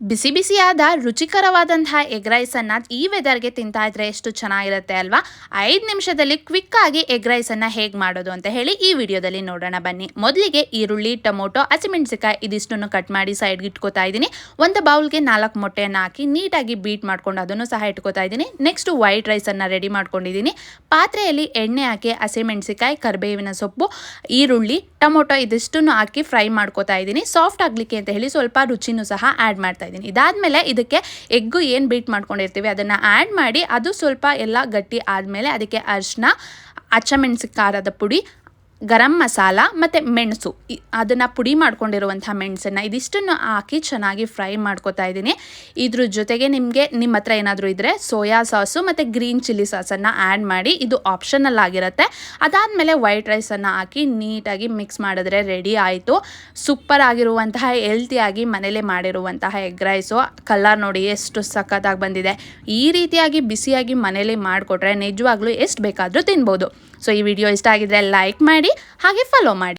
ಬಿಸಿ ಬಿಸಿಯಾದ ರುಚಿಕರವಾದಂತಹ ಎಗ್ ರೈಸನ್ನು ಈ ವೆದರ್ಗೆ ತಿಂತಾ ಇದ್ರೆ ಎಷ್ಟು ಚೆನ್ನಾಗಿರುತ್ತೆ ಅಲ್ವಾ. 5 ನಿಮಿಷದಲ್ಲಿ ಕ್ವಿಕ್ ಆಗಿ ಎಗ್ ರೈಸನ್ನು ಹೇಗೆ ಮಾಡೋದು ಅಂತ ಹೇಳಿ ಈ ವಿಡಿಯೋದಲ್ಲಿ ನೋಡೋಣ ಬನ್ನಿ. ಮೊದಲಿಗೆ ಈರುಳ್ಳಿ, ಟೊಮೊಟೊ, ಹಸಿಮೆಣಸಿಕಾಯಿ ಇದಿಷ್ಟನ್ನು ಕಟ್ ಮಾಡಿ ಸೈಡ್ಗೆ ಇಟ್ಕೋತಾ ಇದ್ದೀನಿ. ಒಂದು ಬೌಲ್ಗೆ 4 ಮೊಟ್ಟೆಯನ್ನು ಹಾಕಿ ನೀಟಾಗಿ ಬೀಟ್ ಮಾಡ್ಕೊಂಡು ಅದನ್ನು ಸಹ ಇಟ್ಕೋತಾ ಇದ್ದೀನಿ. ನೆಕ್ಸ್ಟ್ ವೈಟ್ ರೈಸನ್ನು ರೆಡಿ ಮಾಡ್ಕೊಂಡಿದ್ದೀನಿ. ಪಾತ್ರೆಯಲ್ಲಿ ಎಣ್ಣೆ ಹಾಕಿ ಹಸಿಮೆಣಸಿಕಾಯಿ, ಕರಿಬೇವಿನ ಸೊಪ್ಪು, ಈರುಳ್ಳಿ, ಟೊಮೊಟೊ ಇದಿಷ್ಟನ್ನು ಹಾಕಿ ಫ್ರೈ ಮಾಡ್ಕೋತಾ ಇದ್ದೀನಿ. ಸಾಫ್ಟ್ ಆಗಲಿಕ್ಕೆ ಅಂತ ಹೇಳಿ ಸ್ವಲ್ಪ ರುಚಿನೂ ಸಹ ಆ್ಯಡ್ ಮಾಡ್ತಾ ಇದ್ದೀನಿ. ಇದಾದಮೇಲೆ ಇದಕ್ಕೆ ಎಗ್ಗು ಏನು ಬೀಟ್ ಮಾಡ್ಕೊಂಡಿರ್ತೀವಿ ಅದನ್ನು ಆ್ಯಡ್ ಮಾಡಿ ಅದು ಸ್ವಲ್ಪ ಎಲ್ಲ ಗಟ್ಟಿ ಆದಮೇಲೆ ಅದಕ್ಕೆ ಅರಿಶಿನ, ಹಸಿಮೆಣಸಿನ ಖಾರದ ಪುಡಿ, ಗರಂ ಮಸಾಲ ಮತ್ತು ಮೆಣಸು ಅದನ್ನು ಪುಡಿ ಮಾಡ್ಕೊಂಡಿರುವಂಥ ಮೆಣಸನ್ನು ಇದಿಷ್ಟನ್ನು ಹಾಕಿ ಚೆನ್ನಾಗಿ ಫ್ರೈ ಮಾಡ್ಕೋತಾ ಇದ್ದೀನಿ. ಇದ್ರ ಜೊತೆಗೆ ನಿಮ್ಮ ಹತ್ರ ಏನಾದರೂ ಇದ್ದರೆ ಸೋಯಾ ಸಾಸು ಮತ್ತು ಗ್ರೀನ್ ಚಿಲ್ಲಿ ಸಾಸನ್ನು ಆ್ಯಡ್ ಮಾಡಿ, ಇದು ಆಪ್ಷನಲ್ ಆಗಿರುತ್ತೆ. ಅದಾದಮೇಲೆ ವೈಟ್ ರೈಸನ್ನು ಹಾಕಿ ನೀಟಾಗಿ ಮಿಕ್ಸ್ ಮಾಡಿದ್ರೆ ರೆಡಿ ಆಯಿತು. ಸೂಪರ್ ಆಗಿರುವಂತಹ ಹೆಲ್ತಿಯಾಗಿ ಮನೇಲೇ ಮಾಡಿರುವಂತಹ ಎಗ್ ರೈಸು. ಕಲರ್ ನೋಡಿ ಎಷ್ಟು ಸಖತ್ತಾಗಿ ಬಂದಿದೆ. ಈ ರೀತಿಯಾಗಿ ಬಿಸಿಯಾಗಿ ಮನೇಲಿ ಮಾಡಿಕೊಟ್ರೆ ನಿಜವಾಗ್ಲೂ ಎಷ್ಟು ಬೇಕಾದರೂ ತಿನ್ಬೋದು. ಸೊ ಈ ವಿಡಿಯೋ ಇಷ್ಟ ಆಗಿದ್ರೆ ಲೈಕ್ ಮಾಡಿ, ಹಾಗೆ ಫಾಲೋ ಮಾಡಿ.